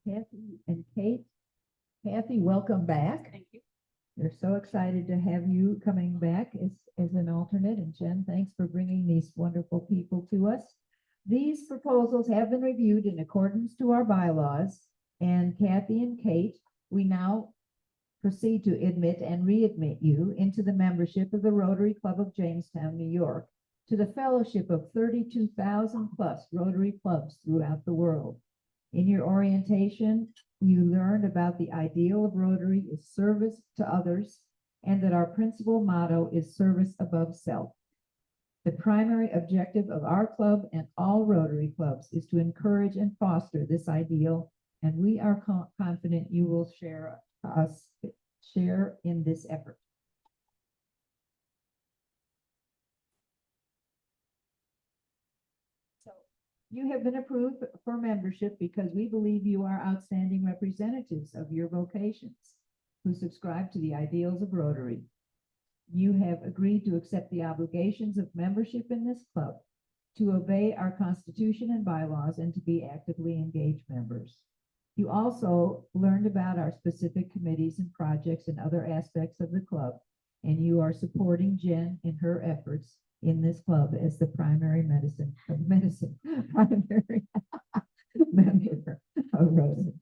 Kathy and Kate. Kathy, welcome back. Thank you. We're so excited to have you coming back as an alternate. And Jen, thanks for bringing these wonderful people to us. These proposals have been reviewed in accordance to our bylaws. And Kathy and Kate, we now proceed to admit and readmit you into the membership of the Rotary Club of Jamestown, New York, to the fellowship of 32,000 plus Rotary clubs throughout the world. In your orientation, you learned about the ideal of Rotary is service to others, and that our principal motto is service above self. The primary objective of our club and all Rotary clubs is to encourage and foster this ideal, and we are confident you will share in this effort. You have been approved for membership because we believe you are outstanding representatives of your vocations who subscribe to the ideals of Rotary. You have agreed to accept the obligations of membership in this club, to obey our Constitution and bylaws, and to be actively engaged members. You also learned about our specific committees and projects and other aspects of the club, and you are supporting Jen in her efforts in this club as the primary primary member of Rotary.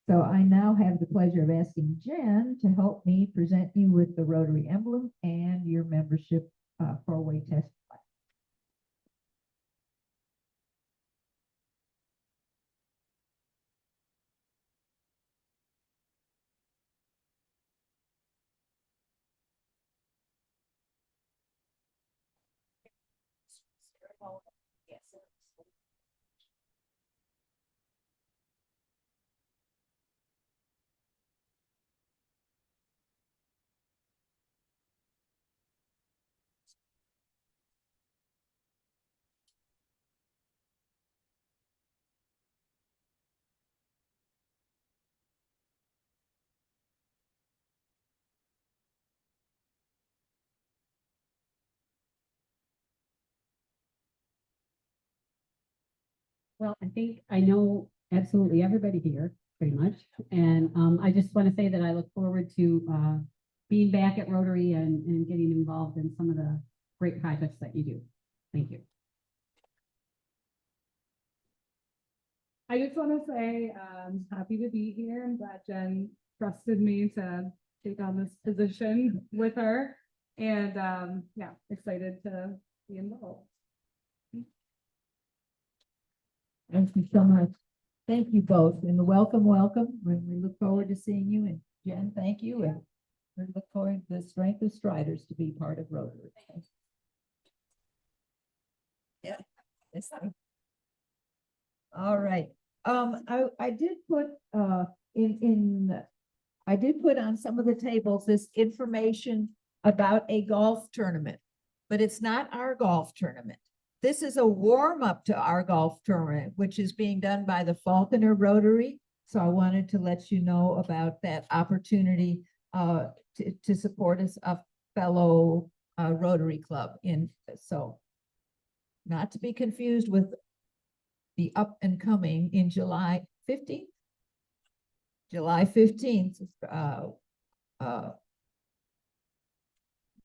So I now have the pleasure of asking Jen to help me present you with the Rotary emblem and your membership 4-way test. Yes. Well, I think I know absolutely everybody here, pretty much. And I just want to say that I look forward to being back at Rotary and getting involved in some of the great projects that you do. Thank you. I just want to say, happy to be here. I'm glad Jen trusted me to take on this position with her. And yeah, excited to be involved. Thank you so much. Thank you both, and welcome, welcome. We look forward to seeing you, and Jen, thank you, and we look forward to the Strength of Striders to be part of Rotary. Yeah. Yes. All right. I did put I did put on some of the tables this information about a golf tournament, but it's not our golf tournament. This is a warm-up to our golf tournament, which is being done by the Falconer Rotary. So I wanted to let you know about that opportunity to support a fellow Rotary Club so not to be confused with the up and coming in July 15th. July 15th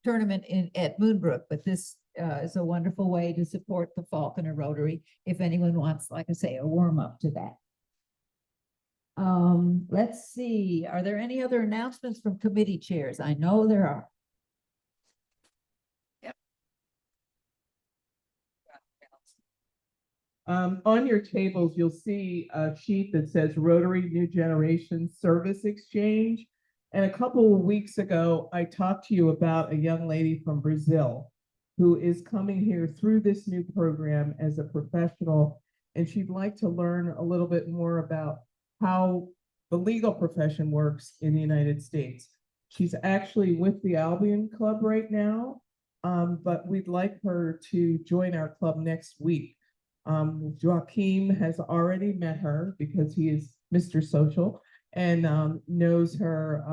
tournament at Moonbrook, but this is a wonderful way to support the Falconer Rotary if anyone wants, like I say, a warm up to that. Let's see, are there any other announcements from committee chairs? I know there are. On your tables, you'll see a sheet that says Rotary New Generation Service Exchange. And a couple of weeks ago, I talked to you about a young lady from Brazil who is coming here through this new program as a professional. And she'd like to learn a little bit more about how the legal profession works in the United States. She's actually with the Albion Club right now, but we'd like her to join our club next week. Joaquim has already met her because he is Mr. Social and knows her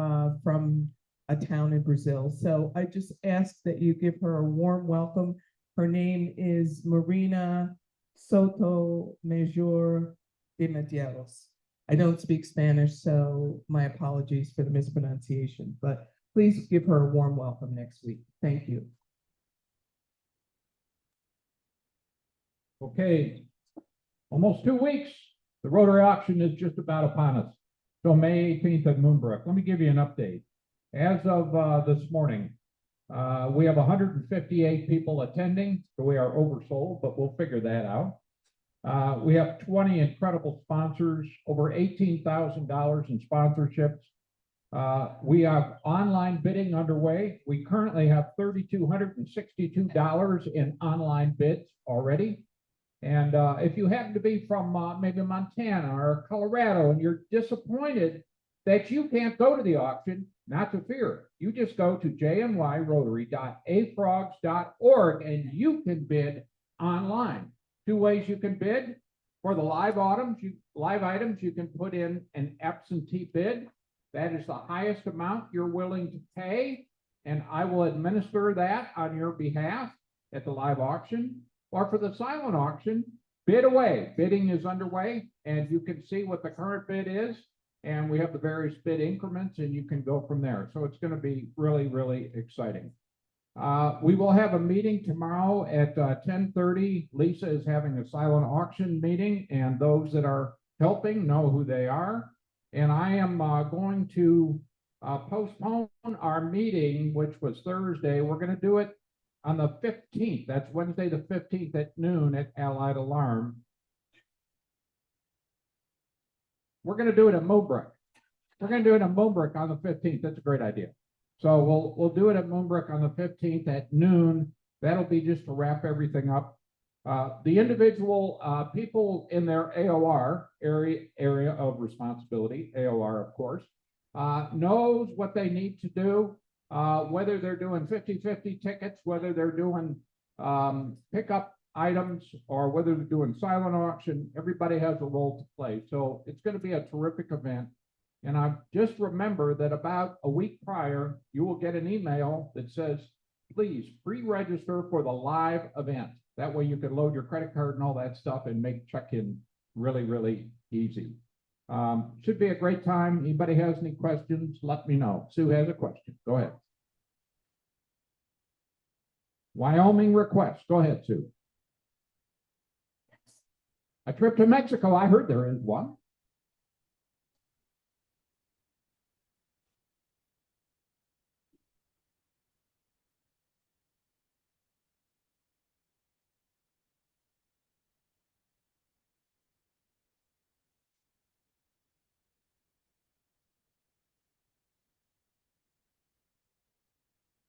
from a town in Brazil. So I just ask that you give her a warm welcome. Her name is Marina Soto Major de Medeiros. I don't speak Spanish, so my apologies for the mispronunciation, but please give her a warm welcome next week. Thank you. Okay, almost 2 weeks. The Rotary auction is just about upon us. So May 18th at Moonbrook. Let me give you an update. As of this morning, we have 158 people attending, so we are oversold, but we'll figure that out. We have 20 incredible sponsors, over $18,000 in sponsorships. We have online bidding underway. We currently have $3,262 in online bids already. And if you happen to be from maybe Montana or Colorado and you're disappointed that you can't go to the auction, not to fear. You just go to jnyrotary.afrogs.org and you can bid online. 2 ways you can bid. For the live items, you can put in an absentee bid. That is the highest amount you're willing to pay, and I will administer that on your behalf at the live auction. Or for the silent auction, bid away. Bidding is underway, and you can see what the current bid is, and we have the various bid increments, and you can go from there. So it's going to be really, really exciting. We will have a meeting tomorrow at 10:30. Lisa is having a silent auction meeting, and those that are helping know who they are. And I am going to postpone our meeting, which was Thursday. We're going to do it on the 15th. That's Wednesday the 15th at noon at Allied Alarm. We're going to do it at Moonbrook. We're going to do it at Moonbrook on the 15th. That's a great idea. So we'll do it at Moonbrook on the 15th at noon. That'll be just to wrap everything up. The individual people in their AOR area of responsibility, AOR of course, knows what they need to do, whether they're doing 50-50 tickets, whether they're doing pickup items, or whether they're doing silent auction. Everybody has a role to play. So it's going to be a terrific event. And I just remember that about a week prior, you will get an email that says, please pre-register for the live event. That way you can load your credit card and all that stuff and make check-in really, really easy. Should be a great time. Anybody has any questions, let me know. Sue has a question. Go ahead. Wyoming request. Go ahead, Sue. A trip to Mexico, I heard there is one.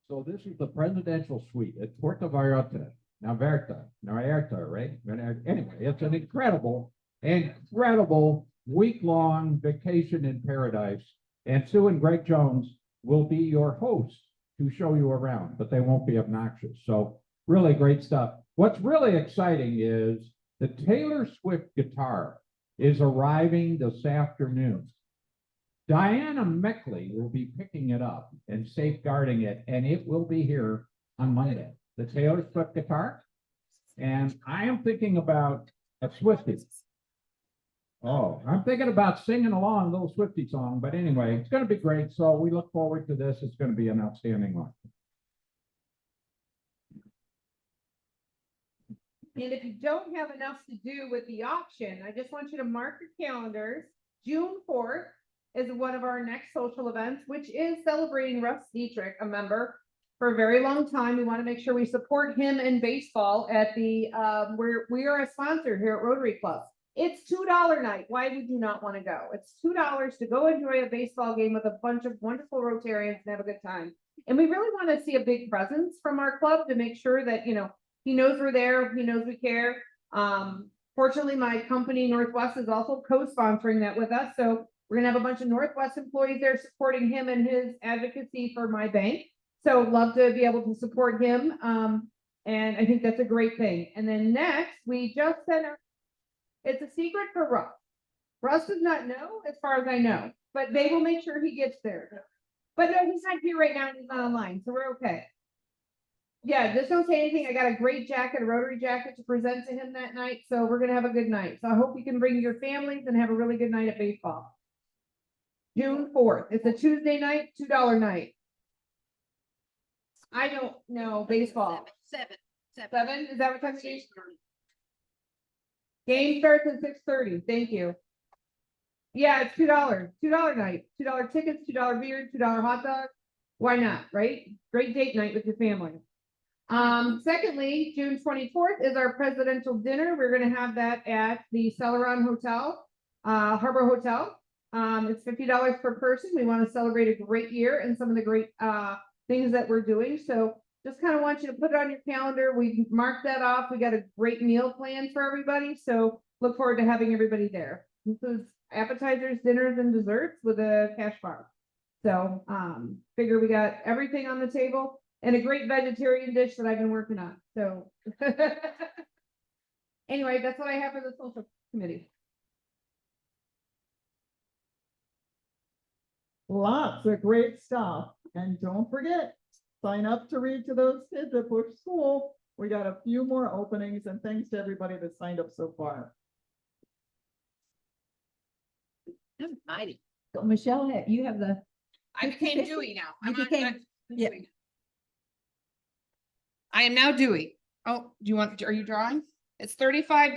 So this is the presidential suite at Puerto Vallarta, Vallarta, right? Anyway, it's an incredible week-long vacation in paradise. And Sue and Greg Jones will be your hosts to show you around, but they won't be obnoxious. So really great stuff. What's really exciting is the Taylor Swift guitar is arriving this afternoon. Diana Meckley will be picking it up and safeguarding it, and it will be here on Monday. The Taylor Swift guitar. And I am thinking about a Swiftie. Oh, I'm thinking about singing along a little Swiftie song, but anyway, it's going to be great. So we look forward to this. It's going to be an outstanding one. And if you don't have enough to do with the auction, I just want you to mark your calendars. June 4th is one of our next social events, which is celebrating Russ Dietrich, a member for a very long time. We want to make sure we support him in baseball at the, we are a sponsor here at Rotary Club. It's $2 night. Why would you not want to go? It's $2 to go enjoy a baseball game with a bunch of wonderful Rotarians and have a good time. And we really want to see a big presence from our club to make sure that, you know, he knows we're there. He knows we care. Fortunately, my company, Northwest, is also co-sponsoring that with us. So we're going to have a bunch of Northwest employees there supporting him and his advocacy for my bank. So love to be able to support him. And I think that's a great thing. And then next, we just sent out, it's a secret for Russ. Russ does not know, as far as I know, but they will make sure he gets there. But no, he's not here right now and he's not online, so we're okay. Yeah, just don't say anything. I got a great jacket, a Rotary jacket to present to him that night. So we're going to have a good night. So I hope you can bring your families and have a really good night at baseball. June 4th. It's a Tuesday night, $2 night. I don't know baseball. Seven. Is that what time it is? Game starts at 6:30. Thank you. Yeah, it's $2 night. $2 tickets, $2 beer, $2 hot dog. Why not, right? Great date night with your family. Secondly, June 24th is our presidential dinner. We're going to have that at the Celeron Hotel, Harbor Hotel. It's $50 per person. We want to celebrate a great year and some of the great things that we're doing. So just kind of want you to put it on your calendar. We marked that off. We got a great meal plan for everybody. So look forward to having everybody there. Includes appetizers, dinners, and desserts with a cash bar. So figure we got everything on the table and a great vegetarian dish that I've been working on. So anyway, that's what I have for the social committee. Lots of great stuff. And don't forget, sign up to read to those kids at Bush School. We got a few more openings, and thanks to everybody that signed up so far. Mighty. So Michelle, you have the. I became Dewey now. Yeah. I am now Dewey. Oh, are you drawing? It's $35.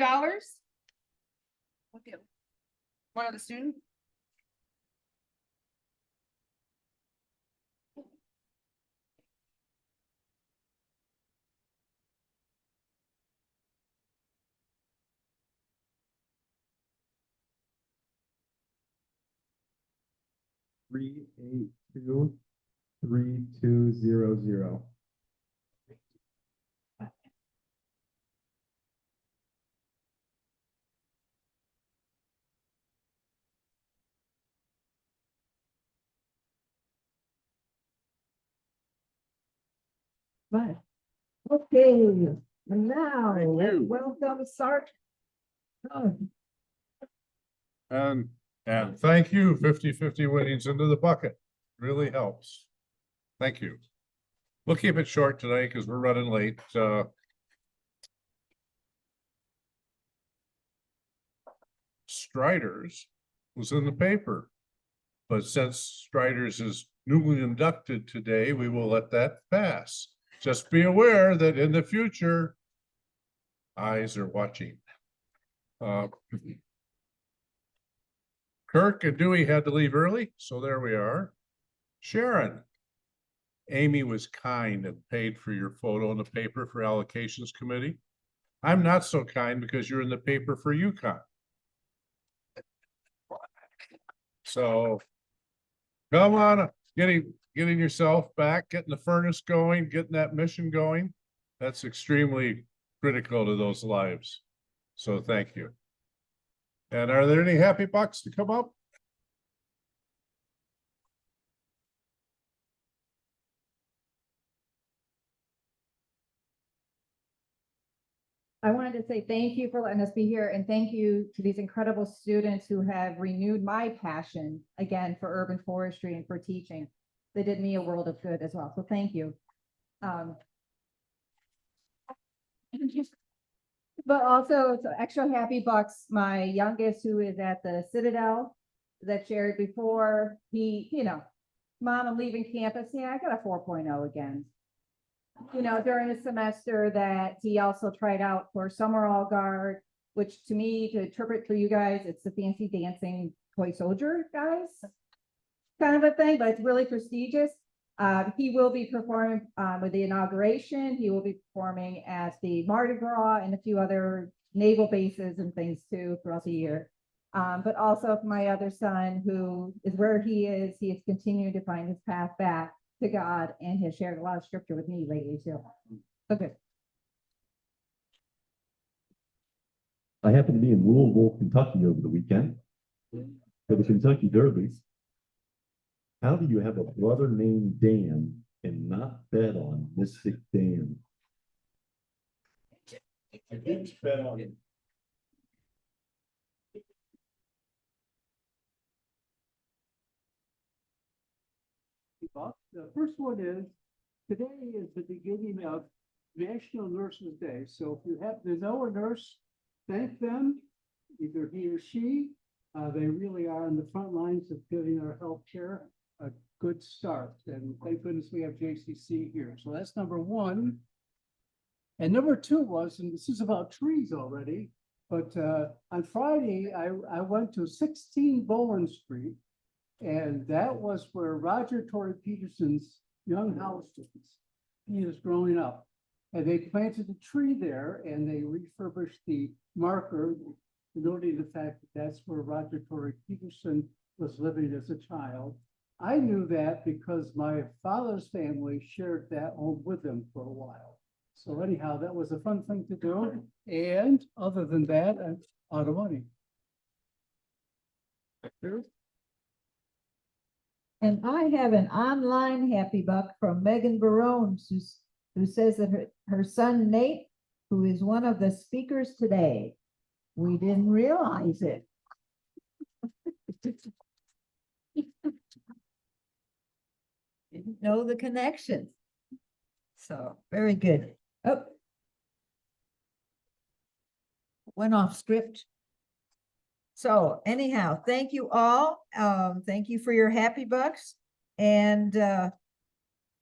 Okay. One of the students. Three 323200. But, okay, and now, let's welcome Sergeant. Oh, And thank you, 50-50 winnings into the bucket. Really helps. Thank you. We'll keep it short tonight because we're running late. Striders was in the paper, but since Striders is newly inducted today, we will let that pass. Just be aware that in the future, eyes are watching. Kirk and Dewey had to leave early, so there we are. Sharon. Amy was kind and paid for your photo in the paper for allocations committee. I'm not so kind because you're in the paper for UConn. So come on, getting yourself back, getting the furnace going, getting that mission going. That's extremely critical to those lives. So thank you. And are there any happy bucks to come up? I wanted to say thank you for letting us be here and thank you to these incredible students who have renewed my passion again for urban forestry and for teaching. They did me a world of good as well. So thank you. But also so extra happy bucks, my youngest who is at the Citadel that shared before, he, Mom, I'm leaving campus. Yeah, I got a 4.0 again. During the semester that he also tried out for Summer All Guard, which to me, to interpret for you guys, it's the fancy dancing toy soldier guys kind of a thing, but it's really prestigious. He will be performing with the inauguration. He will be performing at the Mardi Gras and a few other naval bases and things too throughout the year. But also for my other son, who is where he is continuing to find his path back to God and has shared a lot of scripture with me lately too. Okay. I happened to be in Louisville, Kentucky over the weekend for the Kentucky Derbies. How do you have a brother named Dan and not bet on Mystic Dan? I didn't bet on it. The first one is, today is the beginning of National Nurses Day. So if you happen to know a nurse, thank them, either he or she. They really are on the front lines of giving our healthcare a good start. And thank goodness we have JCC here. So that's number one. And number two was, and this is about trees already, but on Friday, I went to 16 Bowen Street. And that was where Roger Torrey Peterson's young house students, he was growing up. And they planted a tree there and they refurbished the marker, denoting the fact that that's where Roger Torrey Peterson was living as a child. I knew that because my father's family shared that home with him for a while. So anyhow, that was a fun thing to do. And other than that, I'm out of money. And I have an online happy buck from Megan Barone, who says that her son Nate, who is one of the speakers today, we didn't realize it. Didn't know the connection. So very good. Oh. Went off script. So anyhow, thank you all. Thank you for your happy bucks. And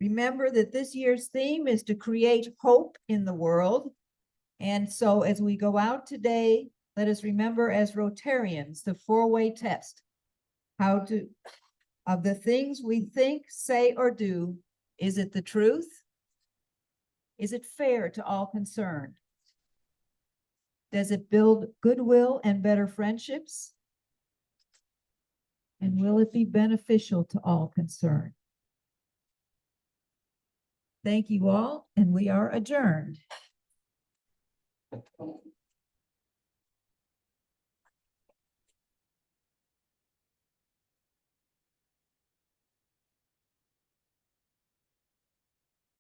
remember that this year's theme is to create hope in the world. And so as we go out today, let us remember as Rotarians, the 4-way test. Of the things we think, say, or do, is it the truth? Is it fair to all concerned? Does it build goodwill and better friendships? And will it be beneficial to all concerned? Thank you all, and we are adjourned.